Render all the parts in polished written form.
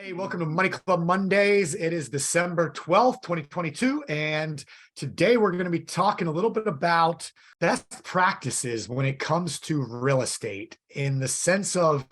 Hey, welcome to Money Club Mondays. It is December 12th, 2022. And today we're going to be talking a little bit about best practices when it comes to real estate in the sense of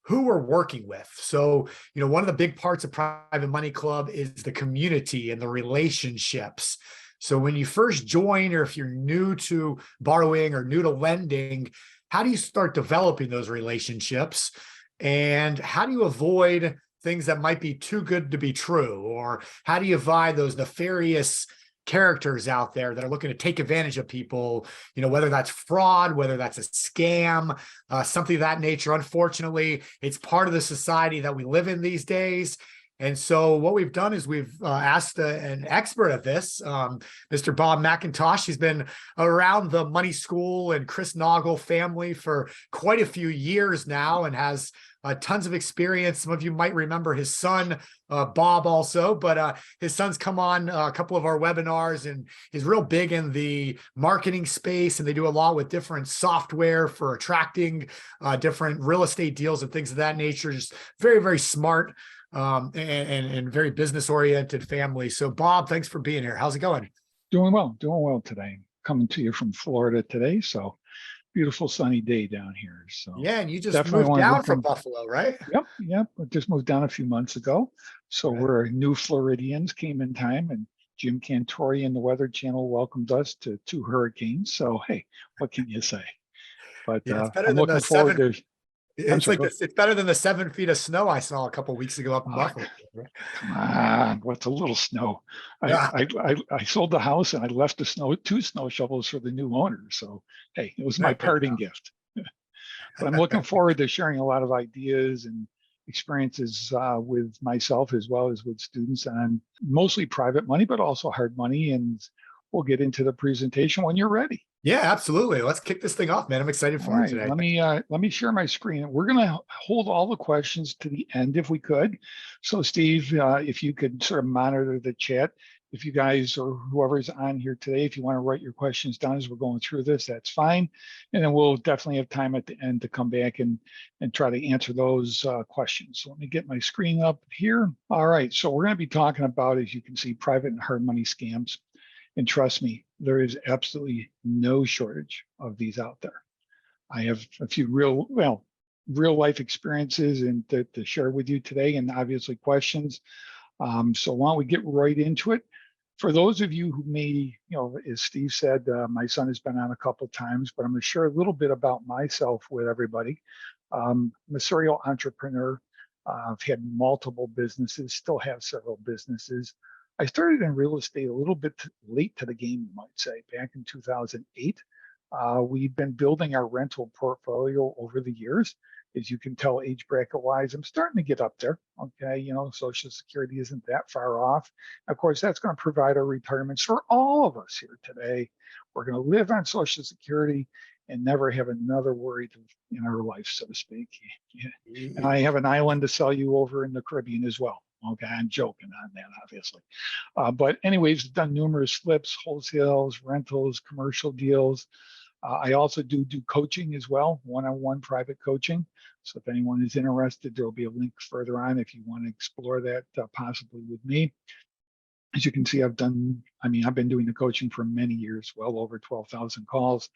who we're working with. So, one of the big parts of Private Money Club is the community and the relationships. So when you first join, or if you're new to borrowing or new to lending, how do you start developing those relationships? And how do you avoid things that might be too good to be true? Or how do you avoid those nefarious characters out there that are looking to take advantage of people, whether that's fraud, whether that's a scam, something of that nature. Unfortunately, it's part of the society that we live in these days. And so what we've done is we've asked an expert at this, Mr. Bob McIntosh. He's been around the Money School and Chris Nagy family for quite a few years now and has tons of experience. Some of you might remember his son, Bob, also, but his son's come on a couple of our webinars and he's real big in the marketing space, and they do a lot with different software for attracting different real estate deals and things of that nature. Just very, very smart and very business-oriented family. So, Bob, thanks for being here. How's it going? Doing well today. Coming to you from Florida today, so beautiful sunny day down here. So yeah, and you just moved down from Buffalo, right? Yep. I just moved down a few months ago. So right. We're new Floridians, came in time, and Jim Cantori and the Weather Channel welcomed us to 2 hurricanes. So hey, what can you say? But yeah, I'm looking forward to. It's better than the 7 feet of snow I saw a couple of weeks ago up in Buffalo. Come on, what's a little snow? I sold the house and I left the 2 snow shovels for the new owner. So hey, it was my parting gift. But I'm looking forward to sharing a lot of ideas and experiences with myself as well as with students on mostly private money, but also hard money. And we'll get into the presentation when you're ready. Yeah, absolutely. Let's kick this thing off, man. I'm excited for it today. Let me share my screen. We're going to hold all the questions to the end if we could. So Steve, if you could sort of monitor the chat, if you guys or whoever's on here today, if you want to write your questions down as we're going through this, that's fine. And then we'll definitely have time at the end to come back and try to answer those questions. So let me get my screen up here. All right. So we're going to be talking about, as you can see, private and hard money scams. And trust me, there is absolutely no shortage of these out there. I have a few real life experiences and to share with you today, and obviously questions. So why don't we get right into it? For those of you who may, as Steve said, my son has been on a couple of times, but I'm going to share a little bit about myself with everybody. I'm a serial entrepreneur. I've had multiple businesses, still have several businesses. I started in real estate a little bit late to the game, you might say, back in 2008. We've been building our rental portfolio over the years. As you can tell, age bracket wise, I'm starting to get up there. Okay, Social Security isn't that far off. Of course, that's going to provide our retirements for all of us here today. We're going to live on Social Security and never have another worry in our life, so to speak. Yeah. And I have an island to sell you over in the Caribbean as well. Okay, I'm joking on that, obviously. But anyways, done numerous flips, wholesales, rentals, commercial deals. I also do coaching as well, one-on-one private coaching. So if anyone is interested, there'll be a link further on if you want to explore that possibly with me. As you can see, I've been doing the coaching for many years, well over 12,000 calls,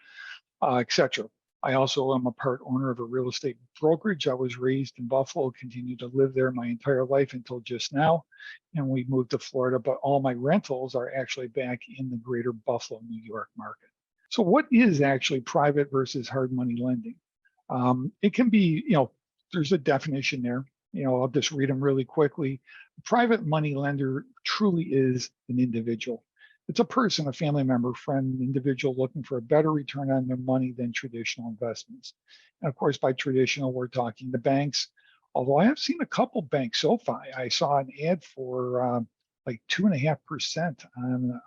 etc. I also am a part owner of a real estate brokerage. I was raised in Buffalo, continued to live there my entire life until just now. And we moved to Florida, but all my rentals are actually back in the greater Buffalo, New York market. So what is actually private versus hard money lending? It can be, there's a definition there. I'll just read them really quickly. Private money lender truly is an individual. It's a person, a family member, friend, individual looking for a better return on their money than traditional investments. And of course, by traditional, we're talking the banks. Although I have seen a couple banks so far. I saw an ad for like 2.5% on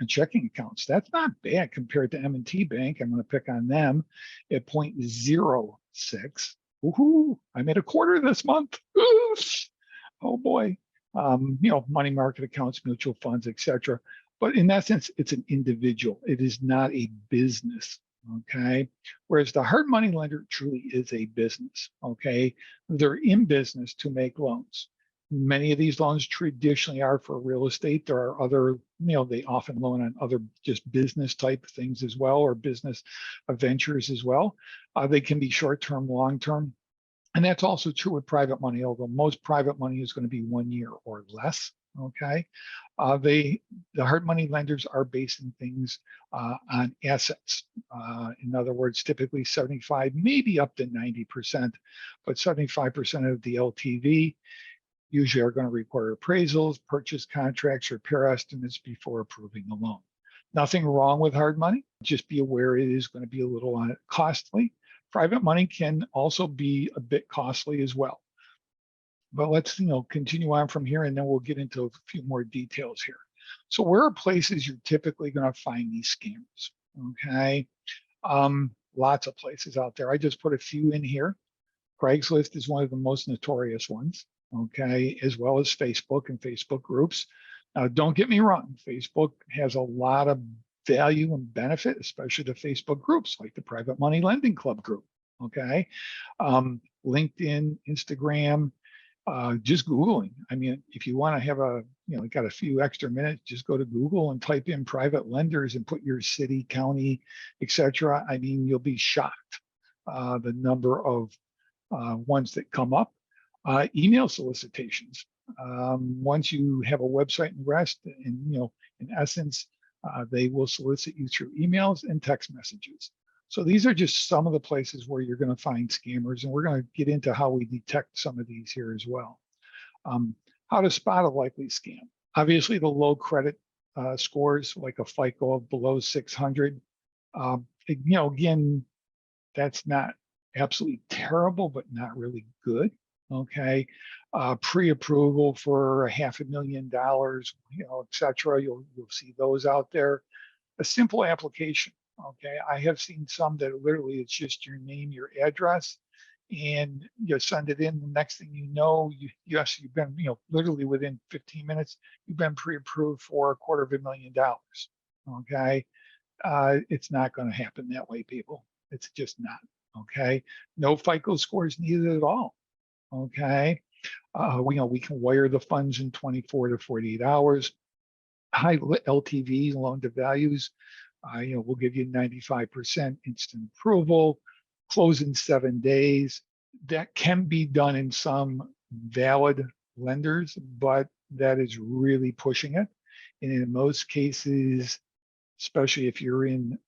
checking accounts. That's not bad compared to M&T Bank. I'm going to pick on them at 0.06. Woohoo! I made a quarter this month. Oh boy. Money market accounts, mutual funds, etc. But in that sense, it's an individual. It is not a business. Okay. Whereas the hard money lender truly is a business. Okay. They're in business to make loans. Many of these loans traditionally are for real estate. There are other, they often loan on other just business type things as well, or business ventures as well. They can be short term, long term. And that's also true with private money, although most private money is going to be 1 year or less. Okay. The hard money lenders are basing things on assets. In other words, typically 75, maybe up to 90%, but 75% of the LTV usually are going to require appraisals, purchase contracts, repair estimates before approving the loan. Nothing wrong with hard money. Just be aware it is going to be a little costly. Private money can also be a bit costly as well. But let's continue on from here, and then we'll get into a few more details here. So where are places you're typically going to find these scammers? Okay, lots of places out there. I just put a few in here. Craigslist is one of the most notorious ones. Okay, as well as Facebook and Facebook groups. Now, don't get me wrong. Facebook has a lot of value and benefit, especially the Facebook groups like the Private Money Lending Club group. Okay, LinkedIn, Instagram. Just Googling. I mean, if you want to have got a few extra minutes, just go to Google and type in private lenders and put your city, county, etc. I mean, you'll be shocked the number of ones that come up. Email solicitations. Once you have a website and rest, and in essence, they will solicit you through emails and text messages. So these are just some of the places where you're going to find scammers, and we're going to get into how we detect some of these here as well. How to spot a likely scam. Obviously, the low credit scores, like a FICO of below 600. Again, that's not absolutely terrible, but not really good. Okay, pre-approval for $500,000, etc. You'll see those out there. A simple application. Okay, I have seen some that literally it's just your name, your address, and you send it in. The next thing you know, you've been, literally within 15 minutes, you've been pre-approved for $250,000. Okay, it's not going to happen that way, people. It's just not. Okay, no FICO scores needed at all. Okay, we can wire the funds in 24 to 48 hours. High LTVs, loan to values. We'll give you 95% instant approval, close in 7 days. That can be done in some valid lenders, but that is really pushing it. And in most cases, especially if you're in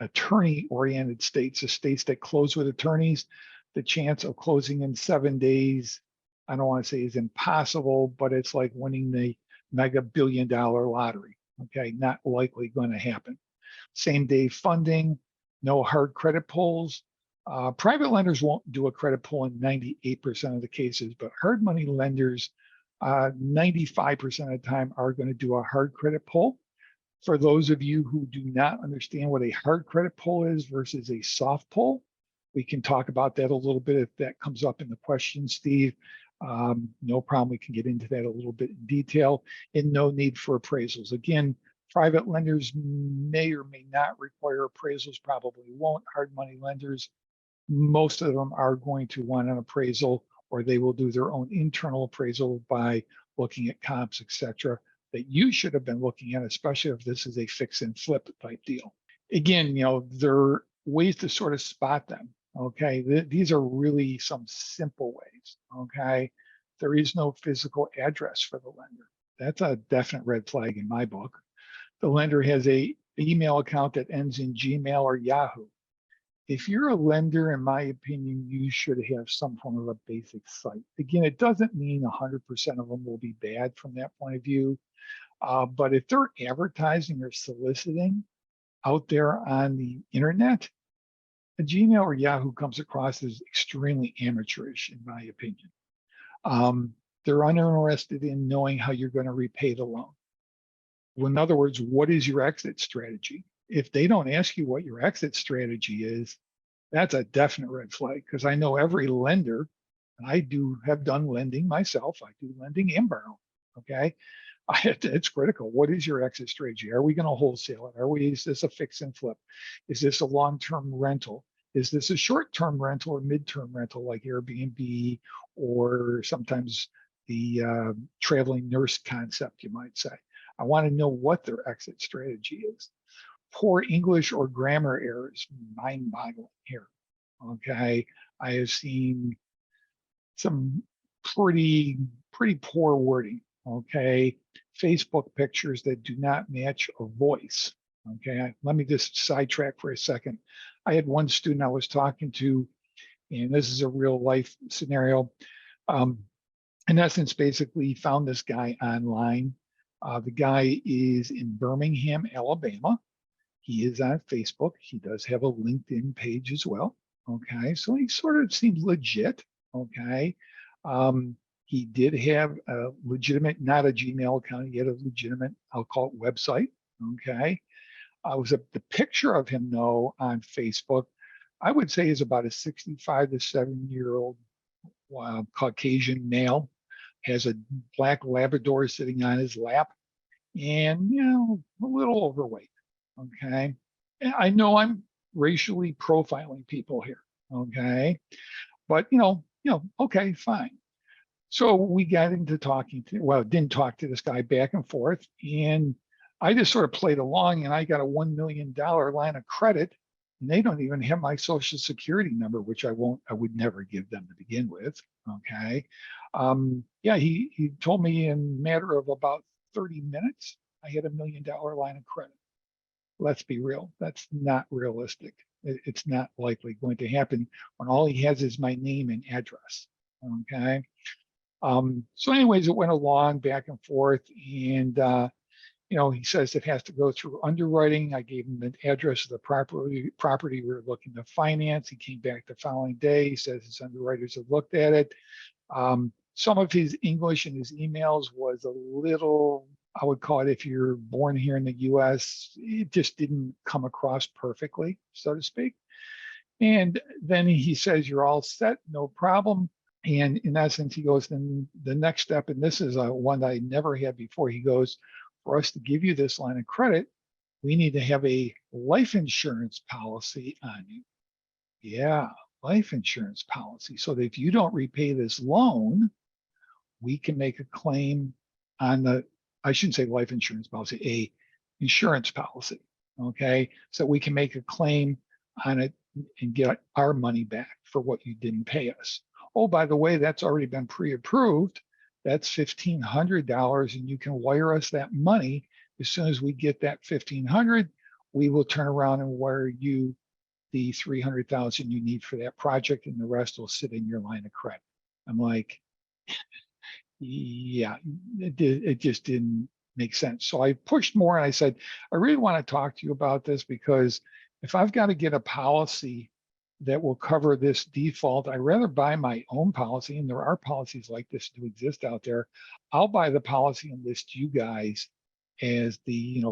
attorney-oriented states, the states that close with attorneys, the chance of closing in 7 days, I don't want to say is impossible, but it's like winning the mega billion-dollar lottery. Okay, not likely going to happen. Same day funding, no hard credit pulls. Private lenders won't do a credit pull in 98% of the cases, but hard money lenders, 95% of the time are going to do a hard credit pull. For those of you who do not understand what a hard credit pull is versus a soft pull, we can talk about that a little bit if that comes up in the question, Steve. No problem, we can get into that a little bit in detail, and no need for appraisals. Again, private lenders may or may not require appraisals, probably won't. Hard money lenders, most of them are going to want an appraisal, or they will do their own internal appraisal by looking at comps, etc., that you should have been looking at, especially if this is a fix and flip type deal. Again, there are ways to sort of spot them. Okay, these are really some simple ways. Okay, there is no physical address for the lender. That's a definite red flag in my book. The lender has an email account that ends in Gmail or Yahoo. If you're a lender, in my opinion, you should have some form of a basic site. Again, it doesn't mean 100% of them will be bad from that point of view. But if they're advertising or soliciting out there on the internet, a Gmail or Yahoo comes across as extremely amateurish, in my opinion. They're uninterested in knowing how you're going to repay the loan. In other words, what is your exit strategy? If they don't ask you what your exit strategy is, that's a definite red flag, because I know every lender, and I have done lending myself. I do lending and borrowing, okay? It's critical. What is your exit strategy? Are we going to wholesale it? Is this a fix and flip? Is this a long-term rental? Is this a short-term rental or mid-term rental like Airbnb, or sometimes the traveling nurse concept, you might say? I want to know what their exit strategy is. Poor English or grammar errors, mind-boggling here. Okay, I have seen some pretty poor wording. Okay, Facebook pictures that do not match a voice. Okay, let me just sidetrack for a second. I had one student I was talking to, and this is a real life scenario. In essence, basically found this guy online. The guy is in Birmingham, Alabama. He is on Facebook. He does have a LinkedIn page as well. Okay, so he sort of seems legit. Okay, he did have a legitimate, not a Gmail account. He had a legitimate, I'll call it, website. Okay, the picture of him though on Facebook, I would say is about a 65 to 70-year-old Caucasian male, has a black Labrador sitting on his lap, and a little overweight. Okay, and I know I'm racially profiling people here. Okay, but okay, fine. So we got into didn't talk to this guy back and forth, and I just sort of played along, and I got a $1 million line of credit, and they don't even have my social security number, which I would never give them to begin with. Okay. He told me in a matter of about 30 minutes, I had $1 million line of credit. Let's be real. That's not realistic. It's not likely going to happen when all he has is my name and address. Okay. So anyways, it went along back and forth, and he says it has to go through underwriting. I gave him the address of the property we were looking to finance. He came back the following day. He says his underwriters have looked at it. Some of his English in his emails was a little, I would call it, if you're born here in the US, it just didn't come across perfectly, so to speak. And then he says, you're all set, no problem. And in essence, he goes, then the next step, and this is one that I never had before, he goes, for us to give you this line of credit, we need to have a life insurance policy on you. Yeah, life insurance policy. So that if you don't repay this loan, we can make a claim on I shouldn't say life insurance policy, a insurance policy. Okay, so we can make a claim on it and get our money back for what you didn't pay us. Oh, by the way, that's already been pre-approved. That's $1,500, and you can wire us that money. As soon as we get that $1,500, we will turn around and wire you the $300,000 you need for that project, and the rest will sit in your line of credit. I'm like, yeah, it just didn't make sense. So I pushed more, and I said, I really want to talk to you about this, because if I've got to get a policy that will cover this default, I'd rather buy my own policy, and there are policies like this do exist out there. I'll buy the policy and list you guys as the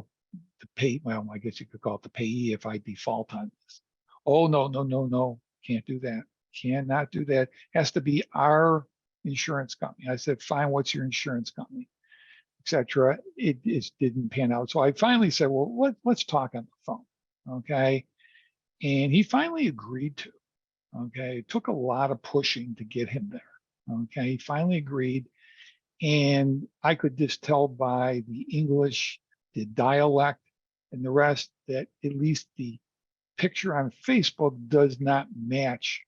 pay. Well, I guess you could call it the payee if I default on this. Oh, no, can't do that. Cannot do that. Has to be our insurance company. I said, fine, what's your insurance company, etc. It didn't pan out. So I finally said, well, let's talk on the phone. Okay. And he finally agreed to. Okay. It took a lot of pushing to get him there. Okay. He finally agreed. And I could just tell by the English, the dialect, and the rest that at least the picture on Facebook does not match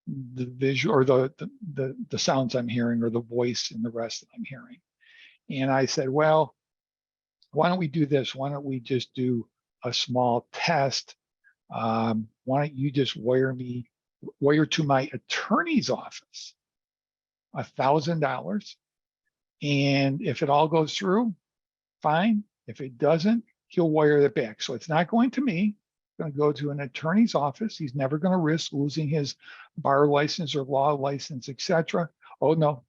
the visual or the sounds I'm hearing, or the voice and the rest that I'm hearing. And I said, well, why don't we do this? Why don't we just do a small test? Why don't you just wire to my attorney's office $1,000, and if it all goes through, fine. If it doesn't, he'll wire it back. So it's not going to me. It's going to go to an attorney's office. He's never going to risk losing his bar license or law license, etc. Oh, no,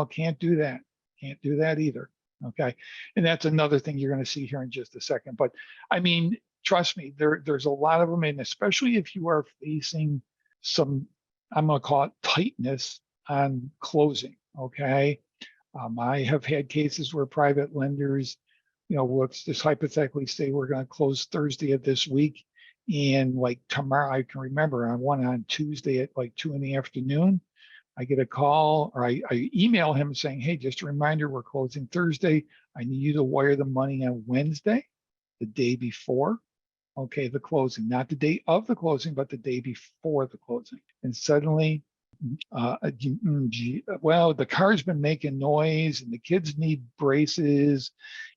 can't do that. Can't do that either. Okay. And that's another thing you're going to see here in just a second. But I mean, trust me, there's a lot of them, and especially if you are facing some, I'm going to call it tightness on closing. Okay. I have had cases where private lenders, let's just hypothetically say we're going to close Thursday of this week. And like tomorrow, I can remember on Tuesday at like 2 p.m, I get a call or I email him saying, hey, just a reminder, we're closing Thursday. I need you to wire the money on Wednesday, the day before. Okay, the closing, not the day of the closing, but the day before the closing. And suddenly, well, the car's been making noise and the kids need braces.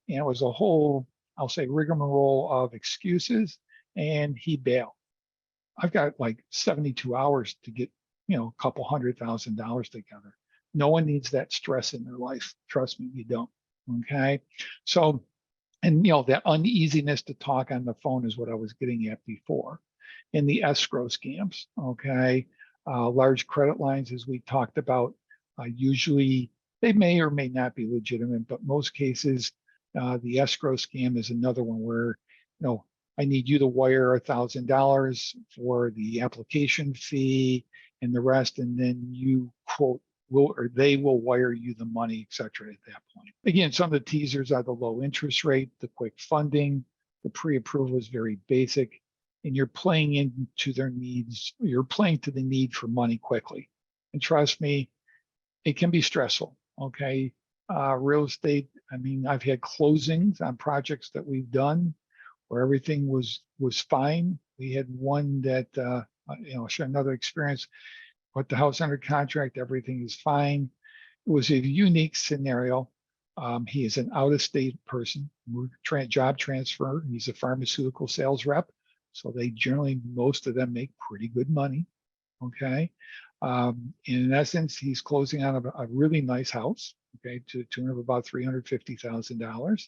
And it was a whole, I'll say, rigmarole of excuses. And he bailed. I've got like 72 hours to get, a couple $100,000 together. No one needs that stress in their life. Trust me, you don't. Okay. So, and that uneasiness to talk on the phone is what I was getting at before. In the escrow scams, okay, large credit lines, as we talked about, usually they may or may not be legitimate, but most cases, the escrow scam is another one where, I need you to wire $1,000 for the application fee and the rest, and then you quote they will wire you the money, et cetera, at that point. Again, some of the teasers are the low interest rate, the quick funding, the pre-approval is very basic, and you're playing into their needs. You're playing to the need for money quickly. And trust me, it can be stressful, okay? Real estate, I've had closings on projects that we've done where everything was fine. We had one that, I'll share another experience. Put the house under contract, everything is fine. It was a unique scenario. He is an out-of-state person, job transfer. He's a pharmaceutical sales rep. So they generally, most of them make pretty good money, okay? In essence, he's closing on a really nice house, okay, to the tune of about $350,000.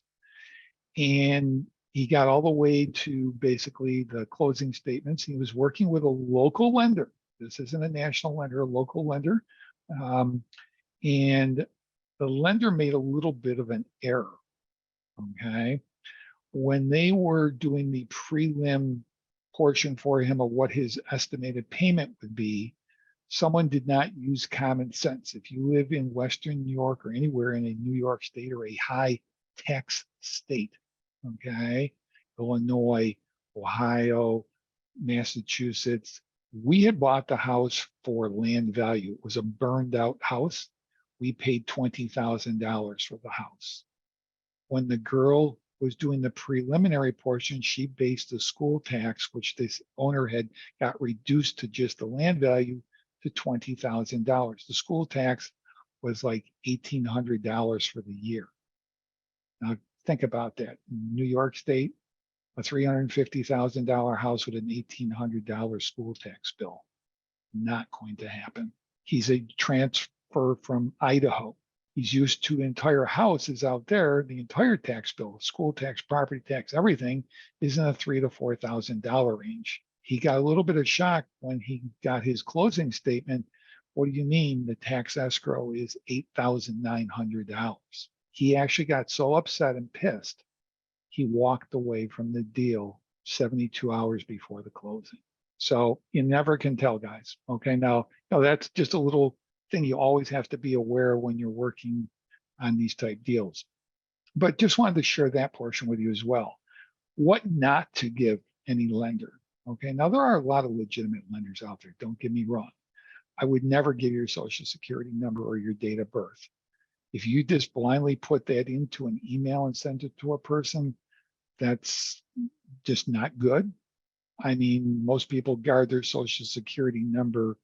And he got all the way to basically the closing statements. He was working with a local lender. This isn't a national lender, a local lender. And the lender made a little bit of an error, okay? When they were doing the prelim portion for him of what his estimated payment would be, someone did not use common sense. If you live in Western New York or anywhere in a New York state or a high tax state, okay, Illinois, Ohio, Massachusetts, we had bought the house for land value. It was a burned out house. We paid $20,000 for the house. When the girl was doing the preliminary portion, she based the school tax, which this owner had got reduced to just the land value, to $20,000. The school tax was like $1,800 for the year. Now think about that. New York State, a $350,000 house with an $1,800 school tax bill. Not going to happen. He's a transfer from Idaho. He's used to entire houses out there. The entire tax bill, school tax, property tax, everything is in a $3,000 to $4,000 range. He got a little bit of shock when he got his closing statement. What do you mean the tax escrow is $8,900? He actually got so upset and pissed, he walked away from the deal 72 hours before the closing. So you never can tell, guys. Okay, now that's just a little thing you always have to be aware when you're working on these type deals. But just wanted to share that portion with you as well. What not to give any lender. Okay, now there are a lot of legitimate lenders out there, don't get me wrong. I would never give your social security number or your date of birth. If you just blindly put that into an email and send it to a person, that's just not good. Most people guard their social security number,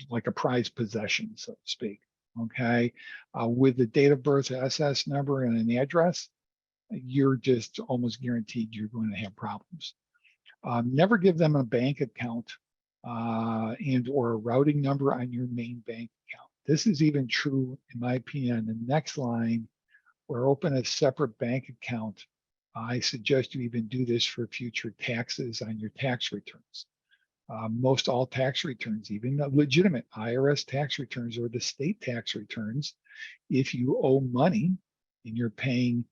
like a prized possession, so to speak, okay? With the date of birth, SS number, and an address, you're just almost guaranteed you're going to have problems. Never give them a bank account and or a routing number on your main bank account. This is even true, in my opinion, on the next line, or open a separate bank account. I suggest you even do this for future taxes on your tax returns. Most all tax returns, even the legitimate IRS tax returns or the state tax returns, if you owe money and you're paying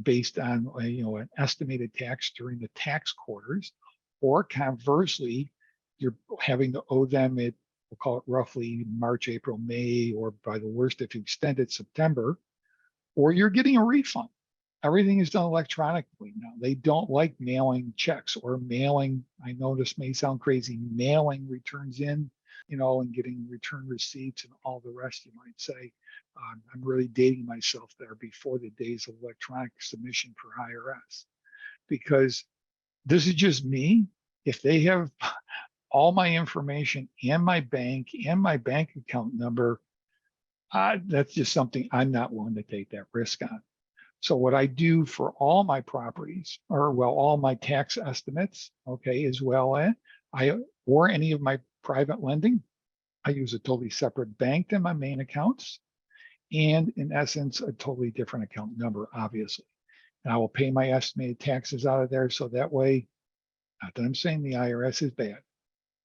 based on an estimated tax during the tax quarters, or conversely, you're having to owe them at we'll call it roughly March, April, May, or by the worst, if you extend it, September, or you're getting a refund. Everything is done electronically now. They don't like mailing checks or mailing, I know this may sound crazy, mailing returns in, and getting return receipts and all the rest, you might say. I'm really dating myself there before the days of electronic submission for IRS, because this is just me. If they have all my information and my bank account number, that's just something I'm not willing to take that risk on. So what I do for all my properties, or all my tax estimates, okay, as well as or any of my private lending, I use a totally separate bank than my main accounts, and in essence, a totally different account number, obviously. And I will pay my estimated taxes out of there, so that way, not that I'm saying the IRS is bad,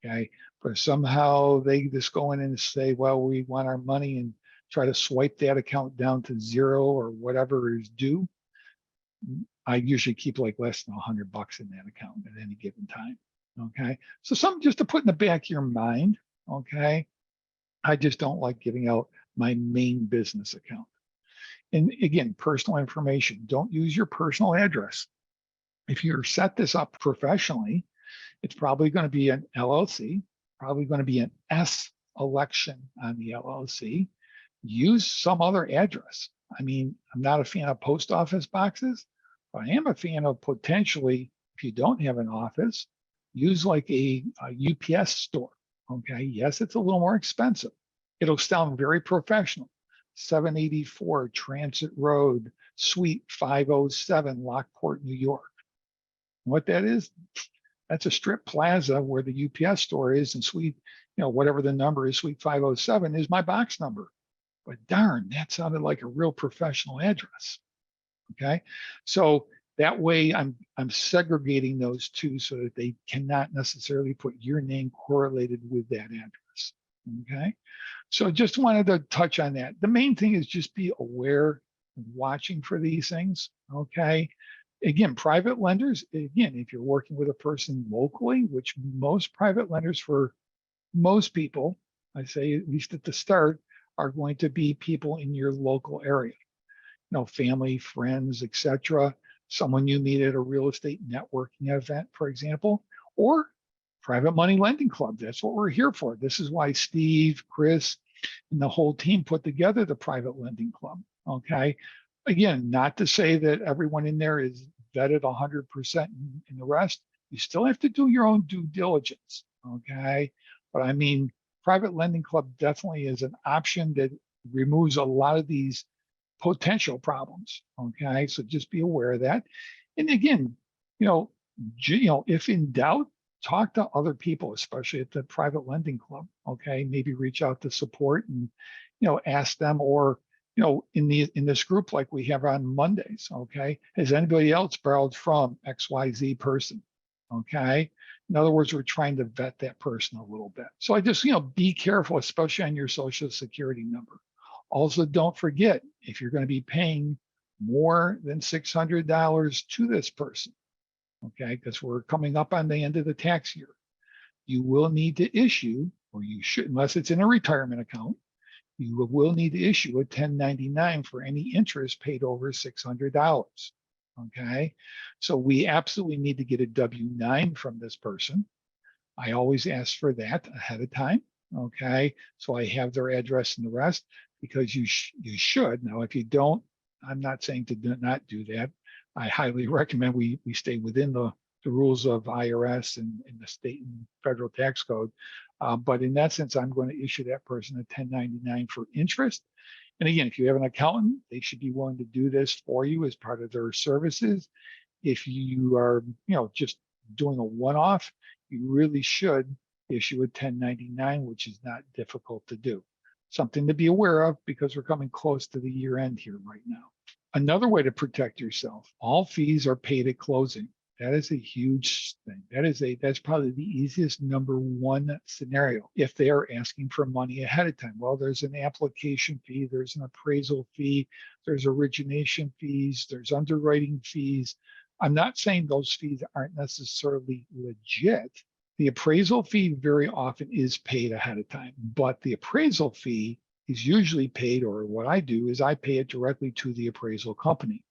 okay, but somehow they just go in and say, well, we want our money, and try to swipe that account down to zero or whatever is due. I usually keep like less than $100 in that account at any given time. Okay. So something just to put in the back of your mind. Okay. I just don't like giving out my main business account. And again, personal information. Don't use your personal address. If you're set this up professionally, it's probably going to be an LLC, probably going to be an S election on the LLC. Use some other address. I mean, I'm not a fan of post office boxes, but I am a fan of potentially, if you don't have an office, use like a UPS store. Okay. Yes, it's a little more expensive. It'll sound very professional. 784 Transit Road, Suite 507, Lockport, New York. What that is, that's a strip plaza where the UPS store is, and suite, whatever the number is, Suite 507 is my box number. But darn, that sounded like a real professional address. Okay, so that way I'm segregating those two so that they cannot necessarily put your name correlated with that address. Okay, so just wanted to touch on that. The main thing is just be aware and watching for these things. Okay, again, private lenders, again, if you're working with a person locally, which most private lenders for most people, I say at least at the start, are going to be people in your local area, family, friends, etc. Someone you meet at a real estate networking event, for example, or private money lending club. That's what we're here for. This is why Steve, Chris, and the whole team put together the private lending club. Okay. Again, not to say that everyone in there is vetted 100% in the rest. You still have to do your own due diligence. Okay. But I mean, private lending club definitely is an option that removes a lot of these potential problems. Okay, so just be aware of that. And again, if in doubt, talk to other people, especially at the private lending club. Okay, maybe reach out to support and ask them, or in this group like we have on Mondays. Okay, has anybody else borrowed from XYZ person? Okay. In other words, we're trying to vet that person a little bit. So I just, be careful, especially on your Social Security number. Also, don't forget, if you're going to be paying more than $600 to this person, okay, because we're coming up on the end of the tax year, you will need to issue, or you should, unless it's in a retirement account, you will need to issue a 1099 for any interest paid over $600. Okay, so we absolutely need to get a W-9 from this person. I always ask for that ahead of time. Okay, so I have their address and the rest, because you should. Now, if you don't, I'm not saying to not do that. I highly recommend we stay within the rules of IRS and the state and federal tax code. But in that sense, I'm going to issue that person a 1099 for interest. And again, if you have an accountant, they should be willing to do this for you as part of their services. If you are, just doing a one-off, you really should issue a 1099, which is not difficult to do. Something to be aware of, because we're coming close to the year end here right now. Another way to protect yourself, all fees are paid at closing. That is a huge thing. That's probably the easiest number one scenario. If they are asking for money ahead of time, well, there's an application fee, there's an appraisal fee, there's origination fees, there's underwriting fees. I'm not saying those fees aren't necessarily legit, The appraisal fee very often is paid ahead of time, but the appraisal fee is usually paid, or what I do is I pay it directly to the appraisal company.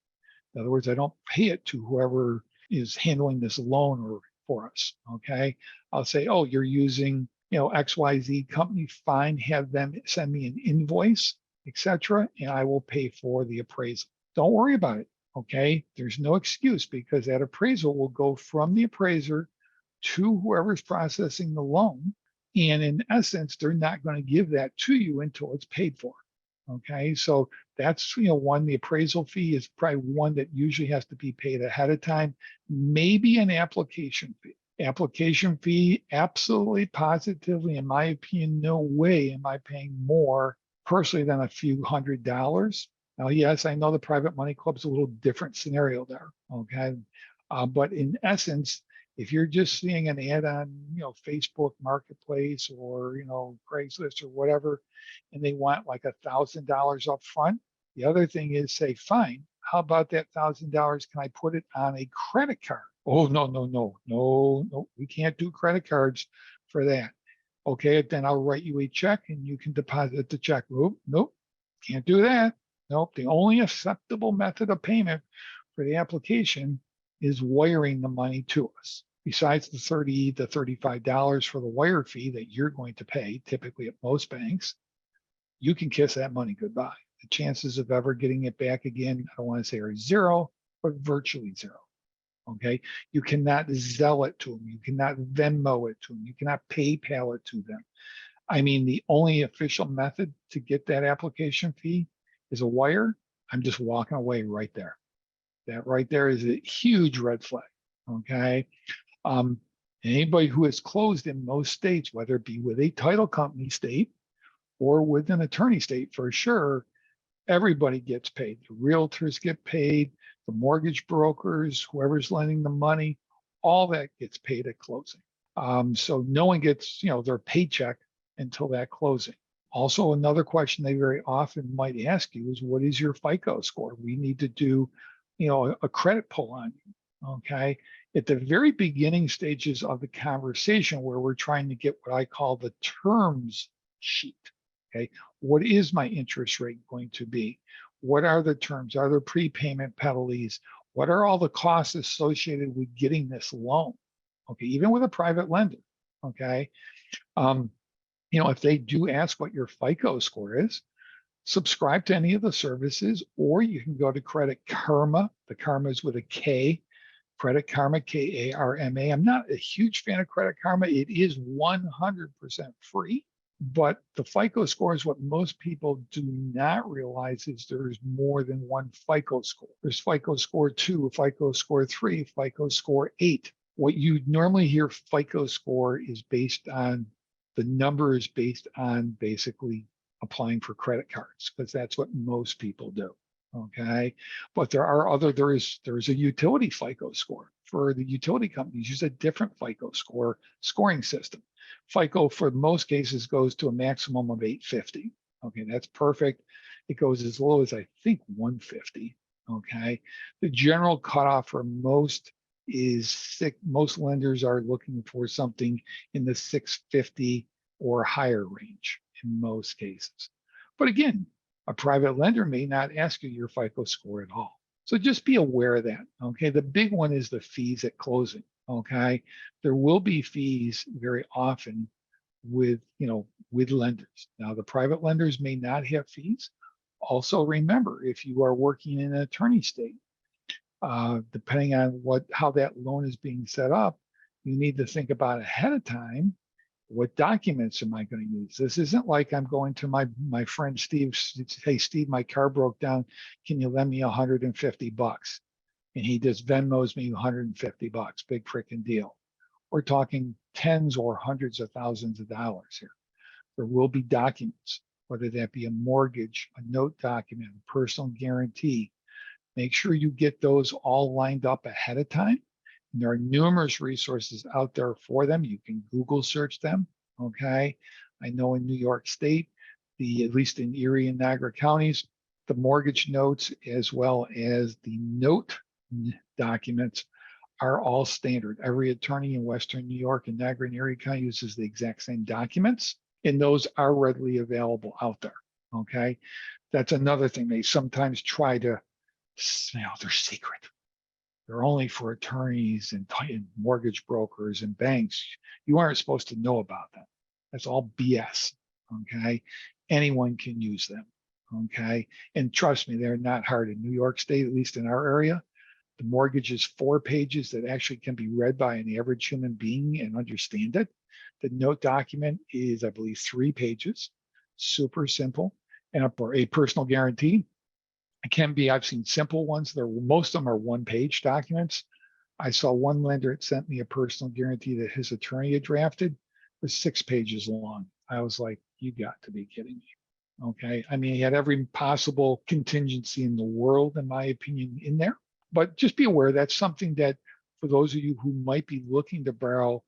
In other words, I don't pay it to whoever is handling this loan or for us. Okay. I'll say, oh, you're using, XYZ company, fine, have them send me an invoice, etc., and I will pay for the appraisal. Don't worry about it. Okay. There's no excuse, because that appraisal will go from the appraiser to whoever's processing the loan. And in essence, they're not going to give that to you until it's paid for. Okay, so that's, one, the appraisal fee is probably one that usually has to be paid ahead of time. Maybe an application fee. Application fee, absolutely, positively, in my opinion, no way am I paying more personally than a few $100s. Now, yes, I know the private money club's a little different scenario there. Okay, but in essence, if you're just seeing an ad on, Facebook Marketplace or, Craigslist or whatever, and they want like $1,000 up front, the other thing is say, fine, how about that $1,000? Can I put it on a credit card? Oh, no, we can't do credit cards for that. Okay, then I'll write you a check and you can deposit the check. Nope, can't do that. Nope, the only acceptable method of payment for the application is wiring the money to us. Besides the $30 to $35 for the wire fee that you're going to pay, typically at most banks, you can kiss that money goodbye. The chances of ever getting it back again, I don't want to say are zero, but virtually zero. Okay, you cannot Zelle it to them. You cannot Venmo it to them. You cannot PayPal it to them. I mean, the only official method to get that application fee is a wire. I'm just walking away right there. That right there is a huge red flag. Okay. Anybody who is closed in most states, whether it be with a title company state or with an attorney state, for sure, everybody gets paid. The realtors get paid, the mortgage brokers, whoever's lending the money, all that gets paid at closing. So no one gets, their paycheck until that closing. Also, another question they very often might ask you is, what is your FICO score? We need to do, a credit pull on you. Okay. At the very beginning stages of the conversation, where we're trying to get what I call the terms sheet. Okay. What is my interest rate going to be? What are the terms? Are there prepayment penalties? What are all the costs associated with getting this loan? Okay. Even with a private lender. Okay. If they do ask what your FICO score is, subscribe to any of the services, or you can go to Credit Karma. The Karma is with a K. Credit Karma, Karma. I'm not a huge fan of Credit Karma. It is 100% free, but the FICO score is what most people do not realize is there's more than one FICO score. There's FICO score 2, FICO score 3, FICO score 8. What you normally hear FICO score is based on, the number is based on basically applying for credit cards, because that's what most people do. Okay, but there is a utility FICO score. For the utility companies, use a different FICO score scoring system. FICO for most cases goes to a maximum of 850. Okay, that's perfect. It goes as low as I think 150. Okay, the general cutoff for most is six. Most lenders are looking for something in the 650 or higher range in most cases. But again, a private lender may not ask you your FICO score at all. So just be aware of that. Okay. The big one is the fees at closing. Okay. There will be fees very often with lenders. Now, the private lenders may not have fees. Also, remember, if you are working in an attorney state, depending on how that loan is being set up, you need to think about ahead of time, what documents am I going to use? This isn't like I'm going to my friend Steve, hey, Steve, my car broke down. Can you lend me $150? And he just Venmos me $150, big freaking deal. We're talking tens or hundreds of thousands of dollars here. There will be documents, whether that be a mortgage, a note document, a personal guarantee. Make sure you get those all lined up ahead of time. And there are numerous resources out there for them. You can Google search them, okay? I know in New York State, at least in Erie and Niagara counties, the mortgage notes as well as the note documents are all standard. Every attorney in Western New York and Niagara and Erie County uses the exact same documents, and those are readily available out there. Okay. That's another thing. They sometimes try to, they're secret. They're only for attorneys and mortgage brokers and banks. You aren't supposed to know about them. That's all BS. Okay. Anyone can use them. Okay. And trust me, they're not hard in New York State, at least in our area. The mortgage is 4 pages that actually can be read by an average human being and understand it. The note document is, I believe, 3 pages, super simple. And a personal guarantee, it can be, I've seen simple ones. Most of them are 1-page documents. I saw one lender that sent me a personal guarantee that his attorney had drafted, was 6 pages long. I was like, you got to be kidding me. Okay. I mean, he had every possible contingency in the world, in my opinion, in there. But just be aware that's something that for those of you who might be looking to borrow,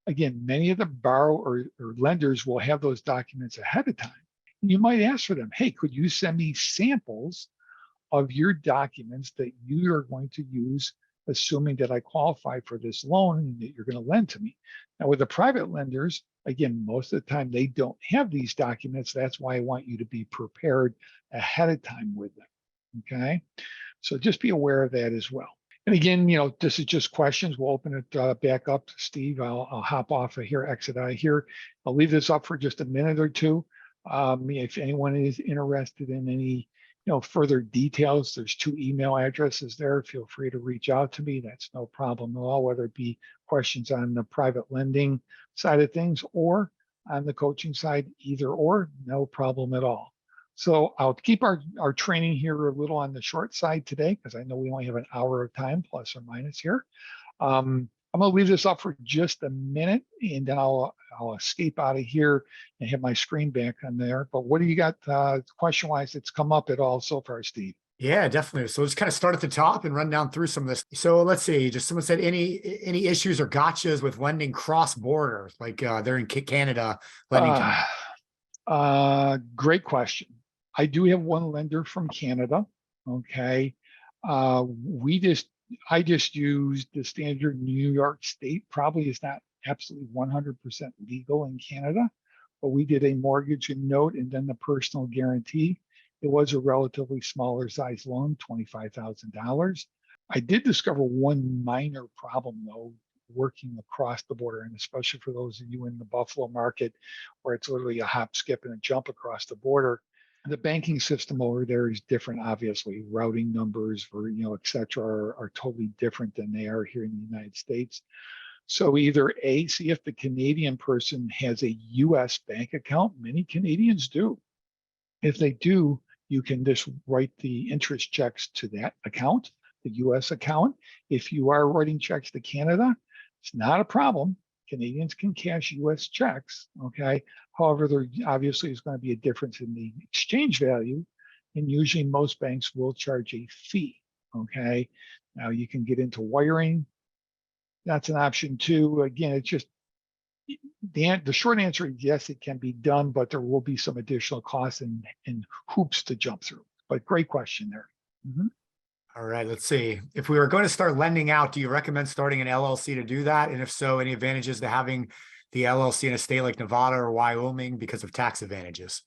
again, many of the or lenders will have those documents ahead of time. And you might ask for them, hey, could you send me samples of your documents that you are going to use, assuming that I qualify for this loan and that you're going to lend to me. Now, with the private lenders, again, most of the time they don't have these documents. That's why I want you to be prepared ahead of time with them. Okay. So just be aware of that as well. And again, this is just questions. We'll open it back up to Steve. I'll hop off of here, exit out of here. I'll leave this up for just a minute or two. If anyone is interested in any further details, there's 2 email addresses there. Feel free to reach out to me. That's no problem at all, whether it be questions on the private lending side of things or on the coaching side, either or, no problem at all. So I'll keep our training here a little on the short side today, because I know we only have an hour of time, plus or minus here. I'm going to leave this up for just a minute, and then I'll escape out of here and have my screen back on there. But what do you got question-wise that's come up at all so far, Steve? Yeah, definitely. So let's kind of start at the top and run down through some of this. So let's see, just someone said any issues or gotchas with lending cross-border, like they're in Canada lending. Great question. I do have one lender from Canada. Okay. I just used the standard New York State. Probably is not absolutely 100% legal in Canada, but we did a mortgage and note and then the personal guarantee. It was a relatively smaller size loan, $25,000. I did discover one minor problem though, working across the border, and especially for those of you in the Buffalo market where it's literally a hop, skip, and a jump across the border. The banking system over there is different, obviously. Routing numbers for, et cetera, are totally different than they are here in the United States. So either A, see if the Canadian person has a US bank account. Many Canadians do. If they do, you can just write the interest checks to that account, the US account. If you are writing checks to Canada, it's not a problem. Canadians can cash US checks, okay? However, there obviously is going to be a difference in the exchange value, and usually most banks will charge a fee, okay? Now you can get into wiring. That's an option too. Again, it's just, the short answer is yes, it can be done, but there will be some additional costs and hoops to jump through. But great question there. Mm-hmm. All right, let's see. If we were going to start lending out, do you recommend starting an LLC to do that? And if so, any advantages to having the LLC in a state like Nevada or Wyoming because of tax advantages?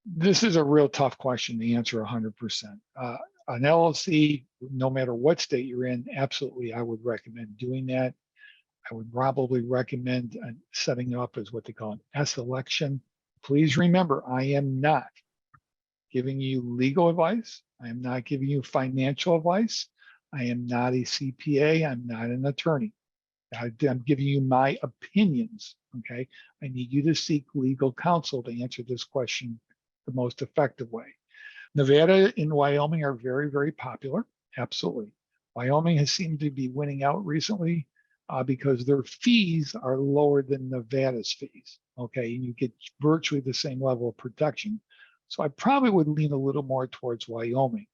This is a real tough question to answer 100%. An LLC, no matter what state you're in, absolutely, I would recommend doing that. I would probably recommend setting up as what they call an S-election. Please remember, I am not giving you legal advice. I am not giving you financial advice. I am not a CPA. I'm not an attorney. I'm giving you my opinions, okay? I need you to seek legal counsel to answer this question the most effective way. Nevada and Wyoming are very, very popular, absolutely. Wyoming has seemed to be winning out recently because their fees are lower than Nevada's fees, okay? And you get virtually the same level of protection. So I probably would lean a little more towards Wyoming.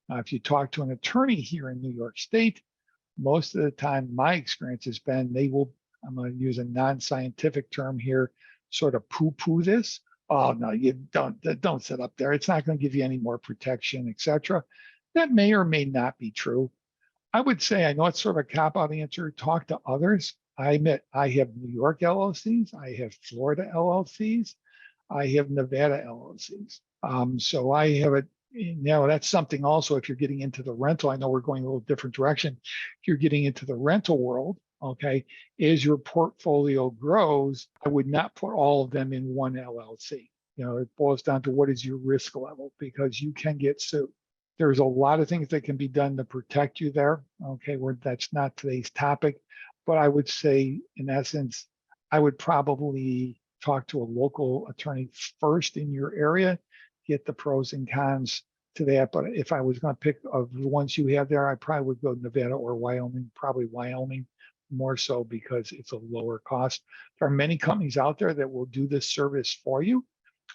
Now, if you talk to an attorney here in New York State, most of the time, my experience has been they will, I'm going to use a non-scientific term here, sort of poo-poo this. Oh, no, you don't sit up there. It's not going to give you any more protection, et cetera. That may or may not be true. I would say, I know it's sort of a cop-out answer, talk to others. I admit I have New York LLCs, I have Florida LLCs, I have Nevada LLCs. So I have it. Now that's something also, if you're getting into the rental, I know we're going a little different direction. If you're getting into the rental world, okay, as your portfolio grows, I would not put all of them in one LLC. It boils down to what is your risk level, because you can get sued. There's a lot of things that can be done to protect you there. Okay, that's not today's topic, but I would say, in essence, I would probably talk to a local attorney first in your area, get the pros and cons to that. But if I was going to pick of the ones you have there, I probably would go Nevada or Wyoming, probably Wyoming more so because it's a lower cost. There are many companies out there that will do this service for you.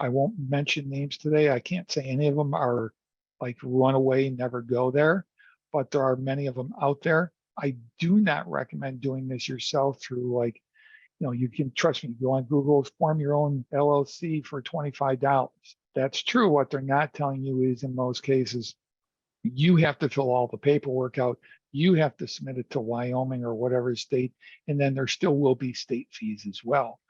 I won't mention names today. I can't say any of them are like run away, never go there, but there are many of them out there. I do not recommend doing this yourself through you can trust me, go on Google, form your own LLC for $25. That's true. What they're not telling you is, in most cases, you have to fill all the paperwork out. You have to submit it to Wyoming or whatever state, and then there still will be state fees as well.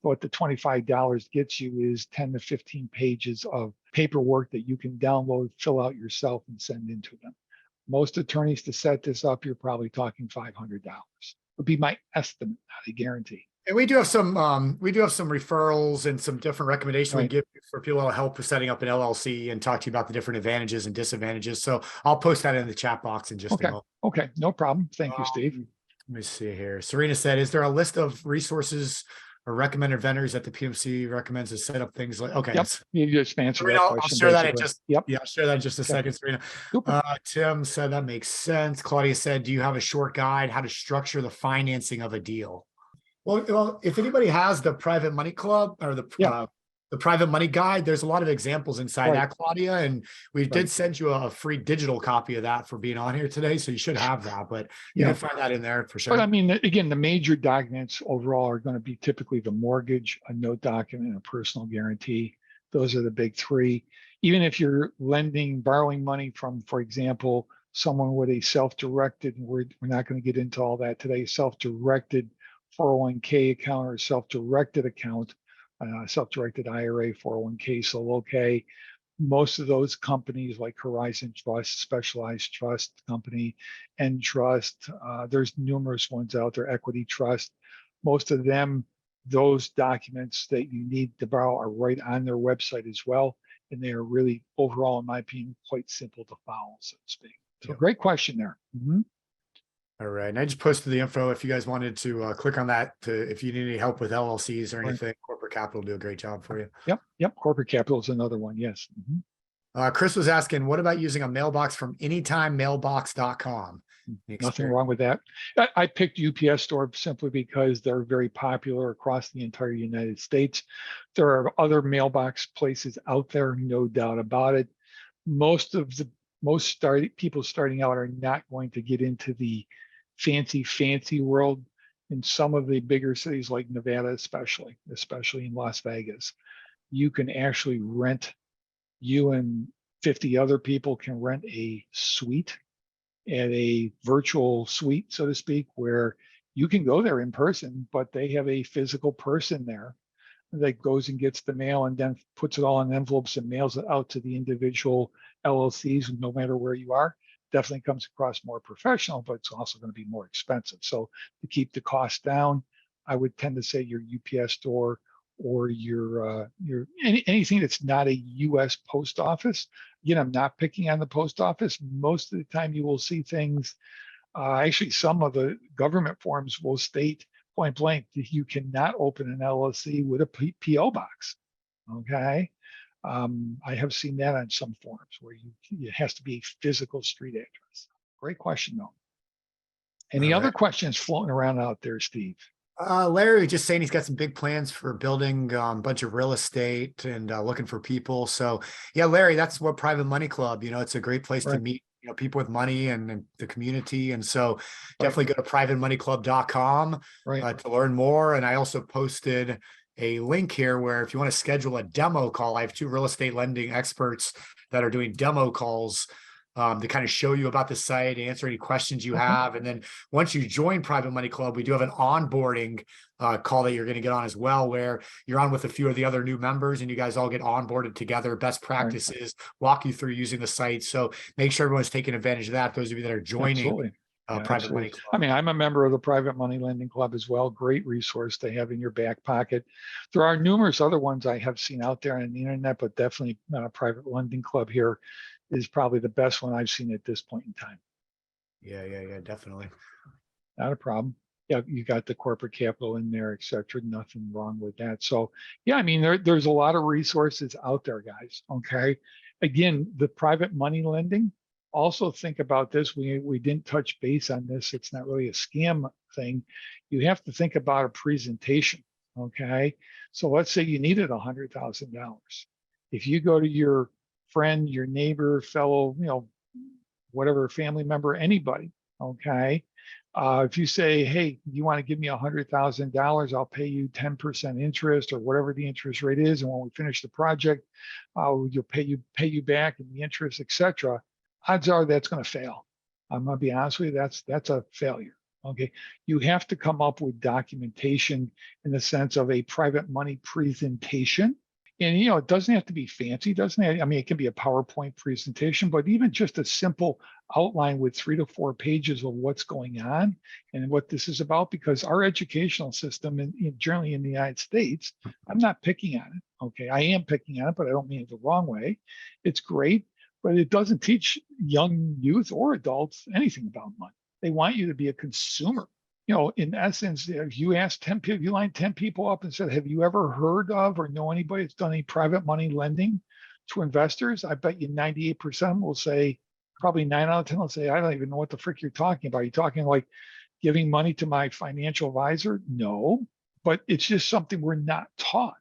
What the $25 gets you is 10 to 15 pages of paperwork that you can download, fill out yourself, and send into them. Most attorneys, to set this up, you're probably talking $500. Would be my estimate, not a guarantee. And we do have some referrals and some different recommendations we give for people to help with setting up an LLC and talk to you about the different advantages and disadvantages. So I'll post that in the chat box in just a moment. Okay, no problem. Thank you, Steve. Let me see here. Serena said, is there a list of resources or recommended vendors that the PMC recommends to set up things like, okay. Yep. You just answered Serena, that question. I'll share that in just, yep. Yeah, I'll share that in just a second, Serena. Tim said that makes sense. Claudia said, do you have a short guide how to structure the financing of a deal? Well, if anybody has the Private Money Club or the Private Money Guide, there's a lot of examples inside that, Claudia, and we did send you a free digital copy of that for being on here today, so you should have that, but you can find that in there for sure. But I mean, again, the major documents overall are going to be typically the mortgage, a note document, and a personal guarantee. Those are the big three. Even if you're borrowing money from, for example, someone with a self-directed, and we're not going to get into all that today, self-directed 401k account or self-directed account, self-directed IRA, 401k, solo K. Most of those companies like Horizon Trust, Specialized Trust Company, Entrust, there's numerous ones out there, Equity Trust. Most of them, those documents that you need to borrow are right on their website as well. And they are really, overall, in my opinion, quite simple to follow, so to speak. So great question there. All right. And I just posted the info if you guys wanted to click on that if you need any help with LLCs or anything. Corporate Capital will do a great job for you. Yep. Corporate Capital is another one. Yes. Chris was asking, what about using a mailbox from anytimemailbox.com? Nothing wrong with that. I picked UPS Store simply because they're very popular across the entire United States. There are other mailbox places out there, no doubt about it. Most people starting out are not going to get into the fancy world. In some of the bigger cities like Nevada, especially in Las Vegas, you can actually rent, you and 50 other people can rent a suite at a virtual suite, so to speak, where you can go there in person, but they have a physical person there that goes and gets the mail and then puts it all in envelopes and mails it out to the individual LLCs, no matter where you are. Definitely comes across more professional, but it's also going to be more expensive. So to keep the cost down, I would tend to say your UPS store or your anything that's not a U.S. post office. Again, I'm not picking on the post office. Most of the time you will see things, actually some of the government forms will state point blank that you cannot open an LLC with a PO box, okay? I have seen that on some forms where it has to be a physical street address. Great question, though. Any other questions floating around out there, Steve? Larry just saying he's got some big plans for building a bunch of real estate and looking for people. So yeah, Larry, that's what Private Money Club, it's a great place to meet, people with money and the community. And so definitely go to privatemoneyclub.com to learn more. And I also posted a link here where if you want to schedule a demo call, I have 2 real estate lending experts that are doing demo calls to kind of show you about the site, answer any questions you have. And then once you join Private Money Club, we do have an onboarding call that you're going to get on as well, where you're on with a few of the other new members and you guys all get onboarded together, best practices, walk you through using the site. So make sure everyone's taking advantage of that. Those of you that are joining Absolutely. Yeah, Private Money absolutely. Club. I mean, I'm a member of the Private Money Lending Club as well. Great resource to have in your back pocket. There are numerous other ones I have seen out there on the internet, but definitely Private Lending Club here is probably the best one I've seen at this point in time. Yeah, definitely. Not a problem. Yeah, you got the corporate capital in there, et cetera. Nothing wrong with that. So yeah, I mean, there's a lot of resources out there, guys. Okay. Again, the private money lending, also think about this. We didn't touch base on this. It's not really a scam thing. You have to think about a presentation. Okay. So let's say you needed $100,000. If you go to your friend, your neighbor, fellow, whatever family member, anybody, okay. If you say, hey, you want to give me $100,000, I'll pay you 10% interest or whatever the interest rate is. And when we finish the project, you'll pay you back and the interest, et cetera. Odds are that's going to fail. I'm going to be honest with you, that's a failure. Okay. You have to come up with documentation in the sense of a private money presentation. And, it doesn't have to be fancy, it can be a PowerPoint presentation, but even just a simple outline with 3 to 4 pages of what's going on and what this is about, because our educational system, generally in the United States, I'm not picking on it. Okay. I am picking on it, but I don't mean it the wrong way. It's great, but it doesn't teach young youth or adults anything about money. They want you to be a consumer. In essence, if you ask 10 people, you line 10 people up and said, have you ever heard of or know anybody that's done any private money lending to investors? I bet you 98% will say, probably 9 out of 10 will say, I don't even know what the frick you're talking about. Are you talking like giving money to my financial advisor? No, but it's just something we're not taught,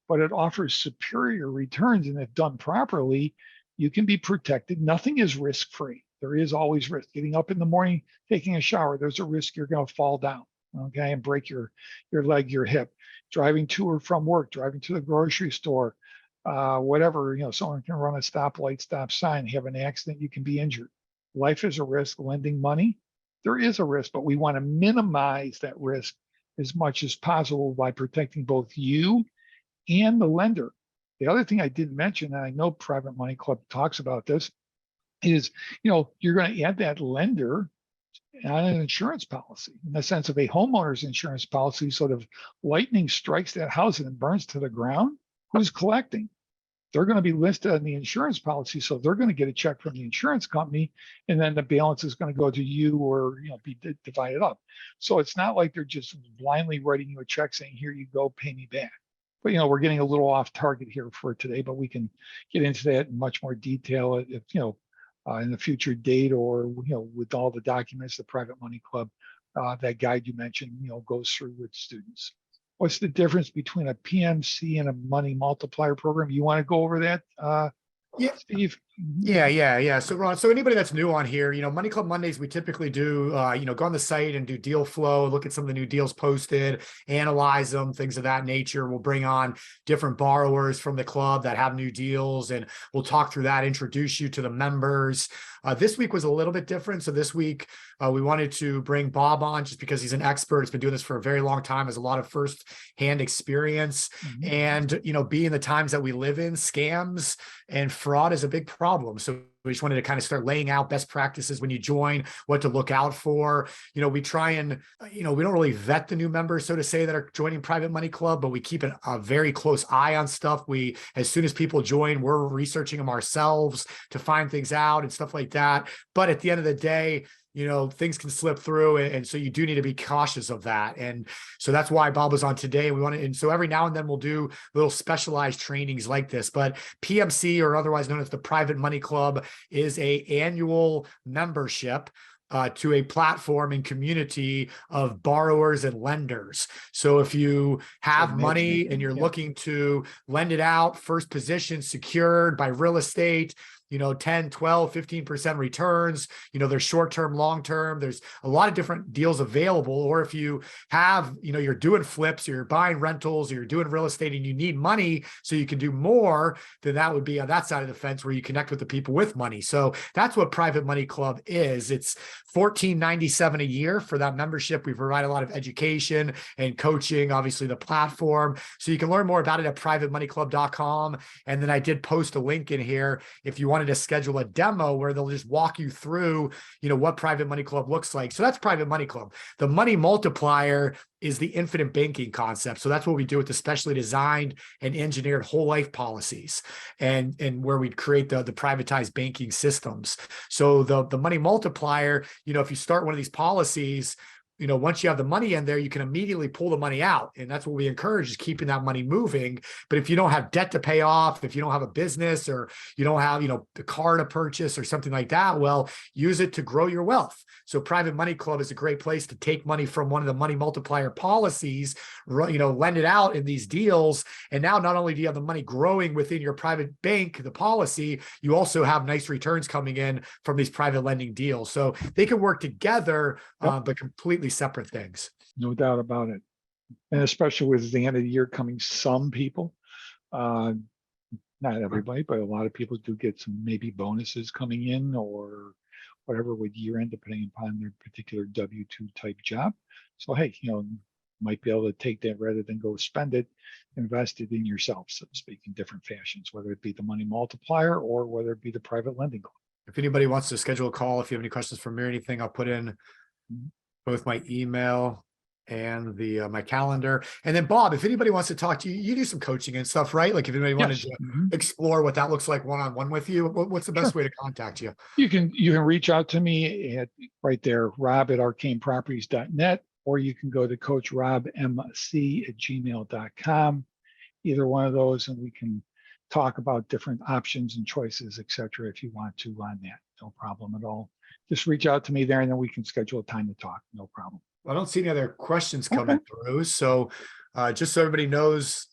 but it offers superior returns. And if done properly, you can be protected. Nothing is risk-free. There is always risk. Getting up in the morning, taking a shower, there's a risk you're going to fall down, okay, and break your leg, your hip. Driving to or from work, driving to the grocery store, whatever, someone can run a stoplight, stop sign, have an accident, you can be injured. Life is a risk. Lending money, there is a risk, but we want to minimize that risk as much as possible by protecting both you and the lender. The other thing I didn't mention, and I know Private Money Club talks about this, is, you're going to add that lender on an insurance policy in the sense of a homeowner's insurance policy. So if lightning strikes that house and it burns to the ground, who's collecting? They're going to be listed on the insurance policy. So they're going to get a check from the insurance company, and then the balance is going to go to you or, be divided up. So it's not like they're just blindly writing you a check saying, here you go, pay me back. But, we're getting a little off target here for today, but we can get into that in much more detail if, in a future date or, with all the documents the Private Money Club, that guide you mentioned, goes through with students. What's the difference between a PMC and a money multiplier program? You want to go over that, Yeah. Steve? Yeah. So Ron, so anybody that's new on here, Money Club Mondays, we typically do, go on the site and do deal flow, look at some of the new deals posted, analyze them, things of that nature. We'll bring on different borrowers from the club that have new deals, and we'll talk through that, introduce you to the members. This week was a little bit different. So this week we wanted to bring Bob on just because he's an expert. He's been doing this for a very long time, has a lot of first-hand experience. And, being the times that we live in, scams and fraud is a big problem. So we just wanted to kind of start laying out best practices when you join, what to look out for. We try and, we don't really vet the new members, so to say, that are joining Private Money Club, but we keep a very close eye on stuff. As soon as people join, we're researching them ourselves to find things out and stuff like that. But at the end of the day, things can slip through. And so you do need to be cautious of that. And so that's why Bob was on today. And so every now and then we'll do little specialized trainings like this, but PMC, or otherwise known as the Private Money Club, is a annual membership to a platform and community of borrowers and lenders. So if you have money and you're looking to lend it out, first position, secured by real estate, 10, 12, 15% returns. There's short-term, long-term. There's a lot of different deals available. Or if you have, you're doing flips, or you're buying rentals, or you're doing real estate and you need money so you can do more, then that would be on that side of the fence where you connect with the people with money. So that's what Private Money Club is. It's $14.97 a year for that membership. We provide a lot of education and coaching, obviously the platform. So you can learn more about it at privatemoneyclub.com. And then I did post a link in here if you wanted to schedule a demo where they'll just walk you through, what Private Money Club looks like. So that's Private Money Club. The money multiplier is the infinite banking concept. So that's what we do with the specially designed and engineered whole life policies, and where we create the privatized banking systems. So the money multiplier, if you start one of these policies, once you have the money in there, you can immediately pull the money out. And that's what we encourage, is keeping that money moving. But if you don't have debt to pay off, if you don't have a business, or you don't have, the car to purchase or something like that, well, use it to grow your wealth. So Private Money Club is a great place to take money from one of the money multiplier policies, lend it out in these deals. And now not only do you have the money growing within your private bank, the policy, you also have nice returns coming in from these private lending deals. So they can work together, but completely separate things. No doubt about it. And especially with the end of the year coming, some people, not everybody, but a lot of people do get some maybe bonuses coming in or whatever with year end, depending upon their particular W-2 type job. So, hey, might be able to take that rather than go spend it, invest it in yourself, so to speak, in different fashions, whether it be the money multiplier or whether it be the private lending club. If anybody wants to schedule a call, if you have any questions for me or anything, I'll put in both my email and my calendar. And then Bob, if anybody wants to talk to you, you do some coaching and stuff, right? Like if anybody wanted to explore what that looks like one-on-one with you, what's the best way to contact you? You can reach out to me at right there, rob@arcaneproperties.net, or you can go to coachrobmc@gmail.com, either one of those, and we can talk about different options and choices, etc. if you want to on that. No problem at all. Just reach out to me there and then we can schedule a time to talk. No problem. I don't see any other questions coming through. So just so everybody knows,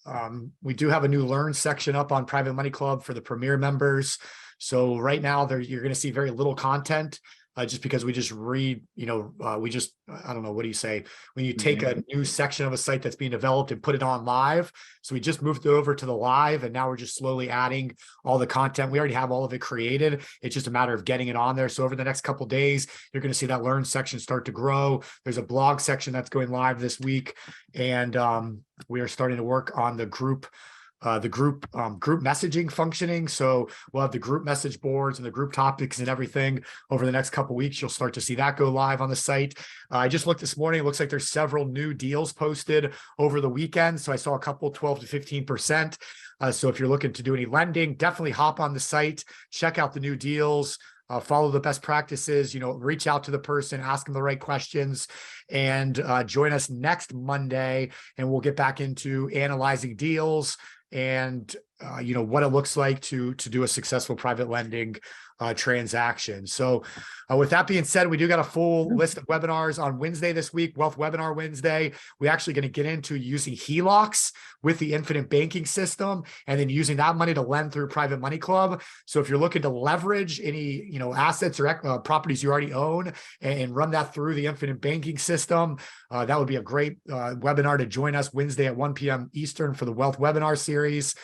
we do have a new Learn section up on Private Money Club for the Premier members. So right now you're going to see very little content. Just because we just read, I don't know, what do you say? When you take a new section of a site that's being developed and put it on live. So we just moved it over to the live, and now we're just slowly adding all the content. We already have all of it created. It's just a matter of getting it on there. So over the next couple of days, you're going to see that Learn section start to grow. There's a blog section that's going live this week. And we are starting to work on the group messaging functioning. So we'll have the group message boards and the group topics and everything over the next couple of weeks. You'll start to see that go live on the site. I just looked this morning. It looks like there's several new deals posted over the weekend. So I saw a couple 12 to 15%. So if you're looking to do any lending, definitely hop on the site, check out the new deals. Follow the best practices, reach out to the person, ask them the right questions, and join us next Monday. And we'll get back into analyzing deals and what it looks like to do a successful private lending transaction. So with that being said, we do got a full list of webinars on Wednesday this week, Wealth Webinar Wednesday. We're actually going to get into using HELOCs with the infinite banking system, and then using that money to lend through Private Money Club. So if you're looking to leverage any assets or properties you already own and run that through the infinite banking system, that would be a great webinar to join us Wednesday at 1 p.m. Eastern for the Wealth Webinar series.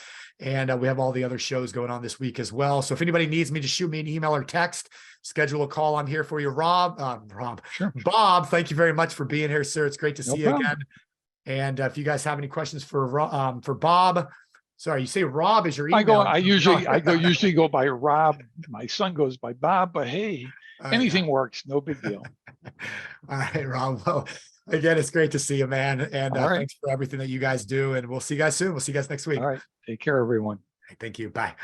And we have all the other shows going on this week as well. So if anybody needs me, just shoot me an email or text, schedule a call. I'm here for you, Rob. Sure. Bob, thank you very much for being here, sir. It's great to see you again. And if you guys have any questions for Bob, sorry, you say Rob is your email. I usually go by Rob. My son goes by Bob, but hey, anything works. No big deal. All right, Rob. Well, again, it's great to see you, man. And thanks for everything that you guys do. And we'll see you guys soon. We'll see you guys next week. All right. Take care, everyone. Thank you. Bye.